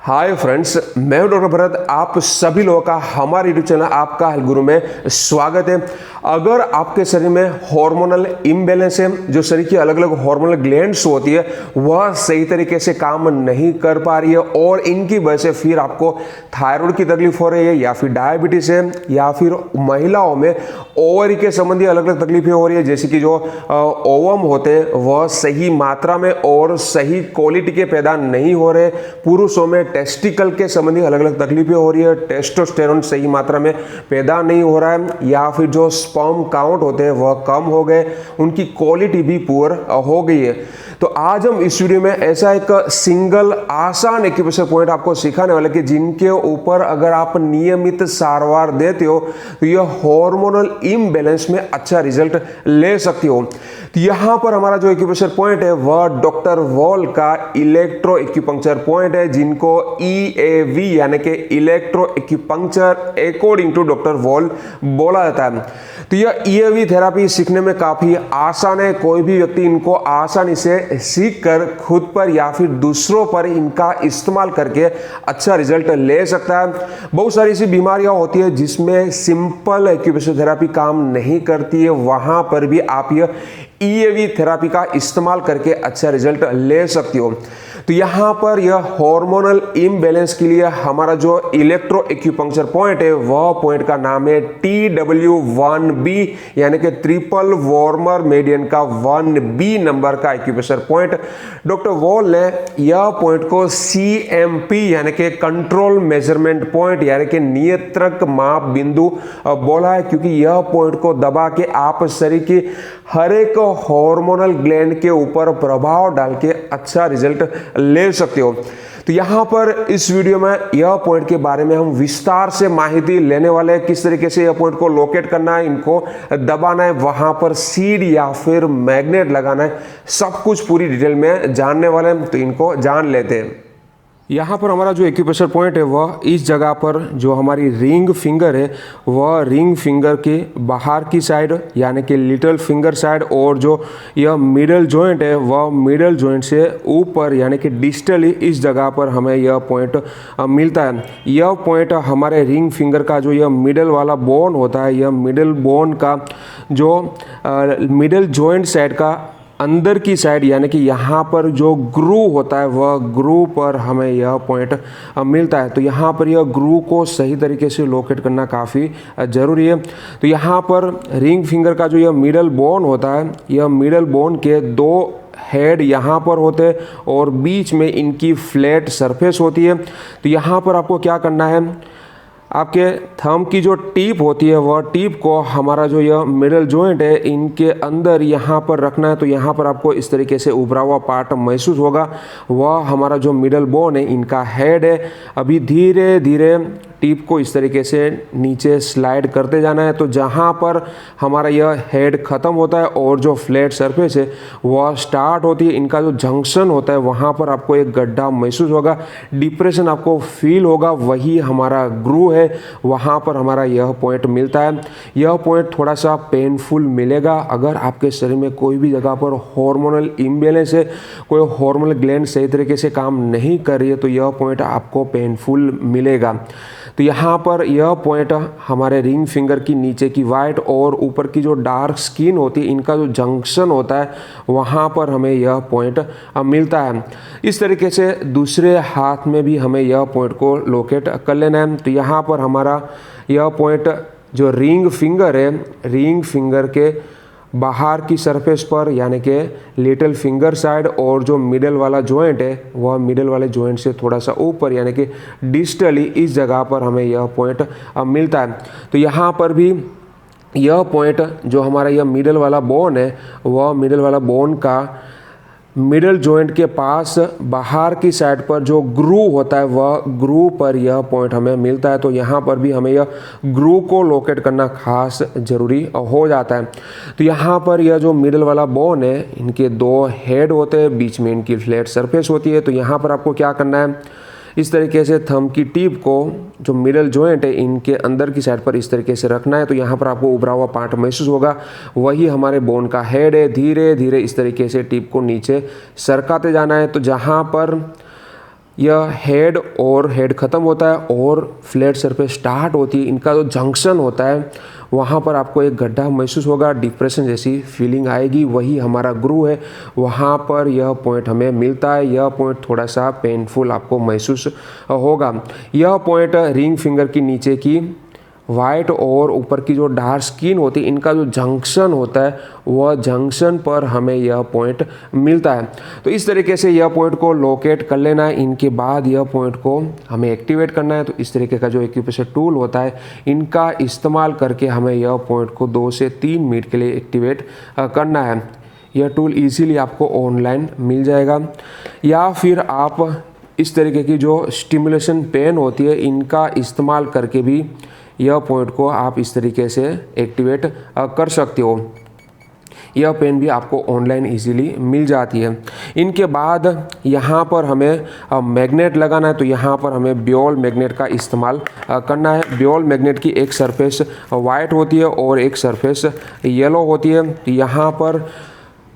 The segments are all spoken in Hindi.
हाय फ्रेंड्स, मैं हूं डॉक्टर भरत। आप सभी लोगों का हमारे यूट्यूब चैनल आपका हेल्थ गुरु में स्वागत है। अगर आपके शरीर में हार्मोनल इम्बैलेंस है, जो शरीर की अलग अलग हार्मोनल ग्लैंड्स होती है वह सही तरीके से काम नहीं कर पा रही है और इनकी वजह से फिर आपको थायराइड की तकलीफ हो रही है या फिर डायबिटीज है या फिर महिलाओं में ओवरी के संबंधी अलग अलग तकलीफें हो रही है, जैसे कि जो ओवम होते हैं वह सही मात्रा में और सही क्वालिटी के पैदा नहीं हो रहे। पुरुषों में टेस्टिकल के संबंधी अलग अलग तकलीफें हो रही है, टेस्टोस्टेरोन सही मात्रा में पैदा नहीं हो रहा है या फिर जो स्पर्म काउंट होते हैं वह कम हो गए, उनकी क्वालिटी भी पुअर हो गई है। तो आज हम इस वीडियो में ऐसा एक सिंगल आसान एक्यूप्रेशर पॉइंट आपको सिखाने वाले कि जिनके ऊपर अगर आप नियमित सारवार देते हो तो यह हार्मोनल इम्बैलेंस में अच्छा रिजल्ट ले सकती हो। तो यहाँ पर हमारा जो एक्यूप्रेशर पॉइंट है वह डॉक्टर वॉल का इलेक्ट्रो एक्यूपंक्चर पॉइंट है, जिनको EAV यानी कि electro acupuncture according to doctor Voll बोला जाता है। तो यह EAV थेरापी सीखने में काफी आसान है। कोई भी व्यक्ति इनको आसानी से सीख कर खुद पर या फिर दूसरों पर इनका इस्तेमाल करके अच्छा रिजल्ट ले सकता है। बहुत सारी ऐसी बीमारियां होती है जिसमें सिंपल एक्यूप्रेशर थेरापी काम नहीं करती है, वहां पर भी आप यह EAV थेरापी का इस्तेमाल करके अच्छा रिजल्ट ले सकती हो। तो यहाँ पर यह हार्मोनल इम्बैलेंस के लिए हमारा जो इलेक्ट्रो एक्यूपंक्चर पॉइंट है वह पॉइंट का नाम है TW1B यानी कि ट्रिपल वार्मर मेडियन का 1B नंबर का एक्यूप्रेशर पॉइंट। डॉक्टर वॉल ने यह पॉइंट को CMP यानी कि कंट्रोल मेजरमेंट पॉइंट यानी कि नियंत्रक माप बिंदु बोला है, क्योंकि यह पॉइंट को दबा के आप शरीर की हर एक हार्मोनल ग्लैंड के ऊपर प्रभाव डाल के अच्छा रिजल्ट ले सकते हो। तो यहाँ पर इस वीडियो में यह पॉइंट के बारे में हम विस्तार से माहिती लेने वाले हैं, किस तरीके से यह पॉइंट को लोकेट करना है, इनको दबाना है, वहां पर सीड या फिर मैग्नेट लगाना है, सब कुछ पूरी डिटेल में जानने वाले हैं। तो इनको जान लेते हैं। यहाँ पर हमारा जो एक्यूप्रेशर पॉइंट है वह इस जगह पर जो हमारी रिंग फिंगर है वह रिंग फिंगर के बाहर की साइड यानी कि लिटिल फिंगर साइड, और जो यह मिडल जॉइंट है वह मिडल जॉइंट से ऊपर यानी कि डिस्टली इस जगह पर हमें यह पॉइंट मिलता है। यह पॉइंट हमारे रिंग फिंगर का जो यह मिडल वाला बोन होता है, यह मिडल बोन का जो मिडल जॉइंट साइड का अंदर की साइड यानी कि यहाँ पर जो ग्रूव होता है वह ग्रूव पर हमें यह पॉइंट मिलता है। तो यहाँ पर यह ग्रूव को सही तरीके से लोकेट करना काफ़ी ज़रूरी है। तो यहाँ पर रिंग फिंगर का जो यह मिडल बोन होता है, यह मिडल बोन के दो हेड यहाँ पर होते हैं और बीच में इनकी फ्लैट सरफेस होती है। तो यहाँ पर आपको क्या करना है, आपके थंब की जो टिप होती है वह टिप को हमारा जो यह मिडल जॉइंट है इनके अंदर यहाँ पर रखना है। तो यहाँ पर आपको इस तरीके से उभरा हुआ पार्ट महसूस होगा, वह हमारा जो मिडल बोन है इनका हेड है। अभी धीरे धीरे टिप को इस तरीके से नीचे स्लाइड करते जाना है। तो जहाँ पर हमारा यह हेड ख़त्म होता है और जो फ्लैट सरफेस है वह स्टार्ट होती है, इनका जो जंक्शन होता है वहाँ पर आपको एक गड्ढा महसूस होगा, डिप्रेशन आपको फील होगा, वही हमारा ग्रूव है, वहाँ पर हमारा यह पॉइंट मिलता है। यह पॉइंट थोड़ा सा पेनफुल मिलेगा अगर आपके शरीर में कोई भी जगह पर हार्मोनल इम्बैलेंस है, कोई हार्मोनल ग्लैंड सही तरीके से काम नहीं कर रही है, तो यह पॉइंट आपको पेनफुल मिलेगा। तो यहाँ पर यह पॉइंट हमारे रिंग फिंगर की नीचे की वाइट और ऊपर की जो डार्क स्किन होती है, इनका जो जंक्शन होता है वहाँ पर हमें यह पॉइंट मिलता है। इस तरीके से दूसरे हाथ में भी हमें यह पॉइंट को लोकेट कर लेना है। तो यहाँ पर हमारा यह पॉइंट जो रिंग फिंगर है, रिंग फिंगर के बाहर की सरफेस पर यानी कि लिटिल फिंगर साइड, और जो मिडल वाला जॉइंट है वह मिडल वाले जॉइंट से थोड़ा सा ऊपर यानी कि डिस्टली इस जगह पर हमें यह पॉइंट मिलता है। तो यहाँ पर भी यह पॉइंट जो हमारा यह मिडल वाला बोन है वह मिडल वाला बोन का मिडल जॉइंट के पास बाहर की साइड पर जो ग्रूव होता है वह ग्रूव पर यह पॉइंट हमें मिलता है। तो यहाँ पर भी हमें यह ग्रूव को लोकेट करना खास ज़रूरी हो जाता है। तो यहाँ पर यह जो मिडल वाला बोन है इनके दो हेड होते हैं, बीच में इनकी फ्लैट सरफेस होती है। तो यहाँ पर आपको क्या करना है, इस तरीके से थंब की टिप को जो मिडल जॉइंट है इनके अंदर की साइड पर इस तरीके से रखना है। तो यहाँ पर आपको उभरा हुआ पार्ट महसूस होगा, वही हमारे बोन का हेड है। धीरे धीरे इस तरीके से टिप को नीचे सरकाते जाना है। तो जहाँ पर यह हेड ख़त्म होता है और फ्लैट सरफेस स्टार्ट होती है। इनका जो जंक्शन होता है वहाँ पर आपको एक गड्ढा महसूस होगा, डिप्रेशन जैसी फीलिंग आएगी, वही हमारा ग्रू है, वहाँ पर यह पॉइंट हमें मिलता है। यह पॉइंट थोड़ा सा पेनफुल आपको महसूस होगा। यह पॉइंट रिंग फिंगर की नीचे की वाइट और ऊपर की जो डार्क स्किन होती है, इनका जो जंक्शन होता है वह जंक्शन पर हमें यह पॉइंट मिलता है। तो इस तरीके से यह पॉइंट को लोकेट कर लेना है। इनके बाद यह पॉइंट को हमें एक्टिवेट करना है। तो इस तरीके का जो एक्यूप्रेशर टूल होता है, इनका इस्तेमाल करके हमें यह पॉइंट को 2 से 3 मिनट के लिए एक्टिवेट करना है। यह टूल ईजीली आपको ऑनलाइन मिल जाएगा, या फिर आप इस तरीके की जो स्टिमुलेशन पेन होती है, इनका इस्तेमाल करके भी यह पॉइंट को आप इस तरीके से एक्टिवेट कर सकते हो। यह पेन भी आपको ऑनलाइन इजीली मिल जाती है। इनके बाद यहाँ पर हमें मैग्नेट लगाना है। तो यहाँ पर हमें बियोल मैग्नेट का इस्तेमाल करना है। बियोल मैग्नेट की एक सरफेस वाइट होती है और एक सरफेस येलो होती है। तो यहाँ पर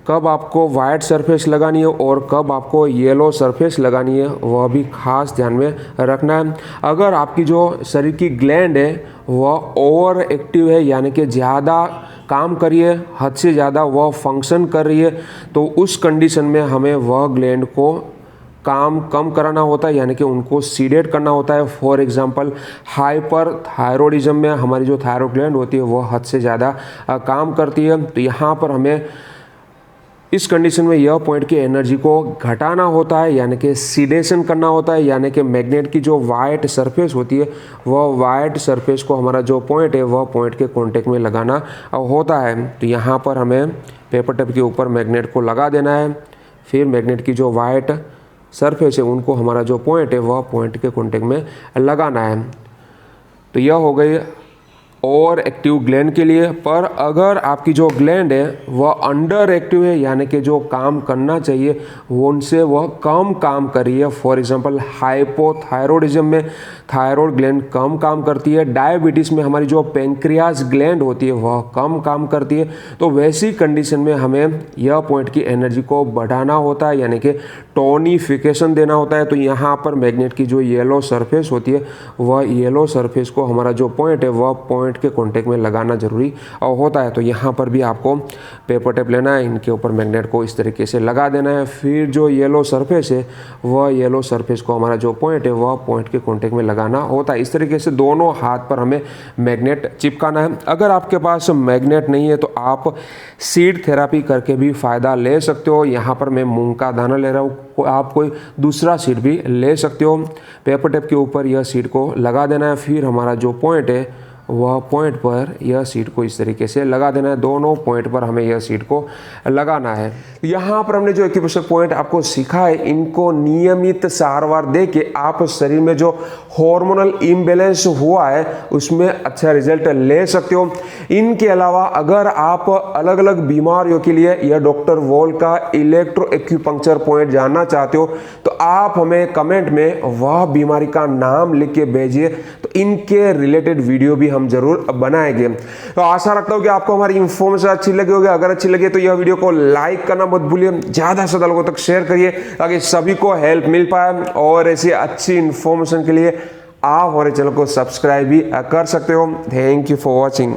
कब आपको वाइट सरफेस लगानी है और कब आपको येलो सरफेस लगानी है, वह भी खास ध्यान में रखना है। अगर आपकी जो शरीर की ग्लैंड है वह ओवर एक्टिव है, यानी कि ज़्यादा काम कर रही है, हद से ज़्यादा वह फंक्शन कर रही है, तो उस कंडीशन में हमें वह ग्लैंड को काम कम कराना होता है, यानी कि उनको सीडेट करना होता है। फॉर एग्जांपल हाइपर थायरॉइडिज्म में हमारी जो थायरॉइड ग्लैंड होती है वह हद से ज़्यादा काम करती है। तो यहाँ पर हमें इस कंडीशन में यह पॉइंट की एनर्जी को घटाना होता है, यानी कि सीडेशन करना होता है, यानी कि मैग्नेट की जो वाइट सरफेस होती है वह वाइट सरफेस को हमारा जो पॉइंट है वह पॉइंट के कांटेक्ट में लगाना होता है। तो यहाँ पर हमें पेपर टेप के ऊपर मैग्नेट को लगा देना है, फिर मैग्नेट की जो वाइट सरफेस है उनको हमारा जो पॉइंट है वह पॉइंट के कांटेक्ट में लगाना है। तो यह हो गई और एक्टिव ग्लैंड के लिए। पर अगर आपकी जो ग्लैंड है वह अंडर एक्टिव है, यानी कि जो काम करना चाहिए वो उनसे वह कम काम कर रही है, फॉर एग्जांपल हाइपोथायरॉइडिज्म में थायरॉइड ग्लैंड कम काम करती है, डायबिटीज़ में हमारी जो पेंक्रियाज ग्लैंड होती है वह कम काम करती है, तो वैसी कंडीशन में हमें यह पॉइंट की एनर्जी को बढ़ाना होता है, यानी कि टोनिफिकेशन देना होता है। तो यहाँ पर मैग्नेट की जो येलो सरफेस होती है वह येलो सरफेस को हमारा जो पॉइंट है वह पॉइंट के कांटेक्ट में लगाना जरूरी होता है। तो यहाँ पर भी आपको पेपर टेप लेना है, इनके ऊपर मैग्नेट को इस तरीके से लगा देना है, फिर जो येलो सरफेस है वह येलो सरफेस को हमारा जो पॉइंट है वह पॉइंट के कांटेक्ट में लगाना होता है। इस तरीके से दोनों हाथ पर हमें मैग्नेट चिपकाना है। अगर आपके पास मैग्नेट नहीं है तो आप सीड थेरापी करके भी फ़ायदा ले सकते हो। यहाँ पर मैं मूंग का दाना ले रहा हूँ, आप कोई दूसरा सीड भी ले सकते हो। पेपर टेप के ऊपर यह सीड को लगा देना है, फिर हमारा जो पॉइंट है वह पॉइंट पर यह सीट को इस तरीके से लगा देना है। दोनों पॉइंट पर हमें यह सीट को लगाना है। यहाँ पर हमने जो एक्यूप्रेशर पॉइंट आपको सीखा है, इनको नियमित सारवार दे के आप शरीर में जो हार्मोनल इम्बैलेंस हुआ है उसमें अच्छा रिजल्ट ले सकते हो। इनके अलावा अगर आप अलग अलग बीमारियों के लिए यह डॉक्टर वॉल का इलेक्ट्रो एक्यूपंक्चर पॉइंट जानना चाहते हो तो आप हमें कमेंट में वह बीमारी का नाम लिख के भेजिए, तो इनके रिलेटेड वीडियो भी हम जरूर बनाएंगे। तो आशा रखता हूं कि आपको हमारी इंफॉर्मेशन अच्छी लगी होगी। अगर अच्छी लगी तो यह वीडियो को लाइक करना मत भूलिए, ज्यादा से ज्यादा लोगों तक शेयर करिए ताकि सभी को हेल्प मिल पाए। और ऐसी अच्छी इंफॉर्मेशन के लिए आप हमारे चैनल को सब्सक्राइब भी कर सकते हो। Thank you for watching.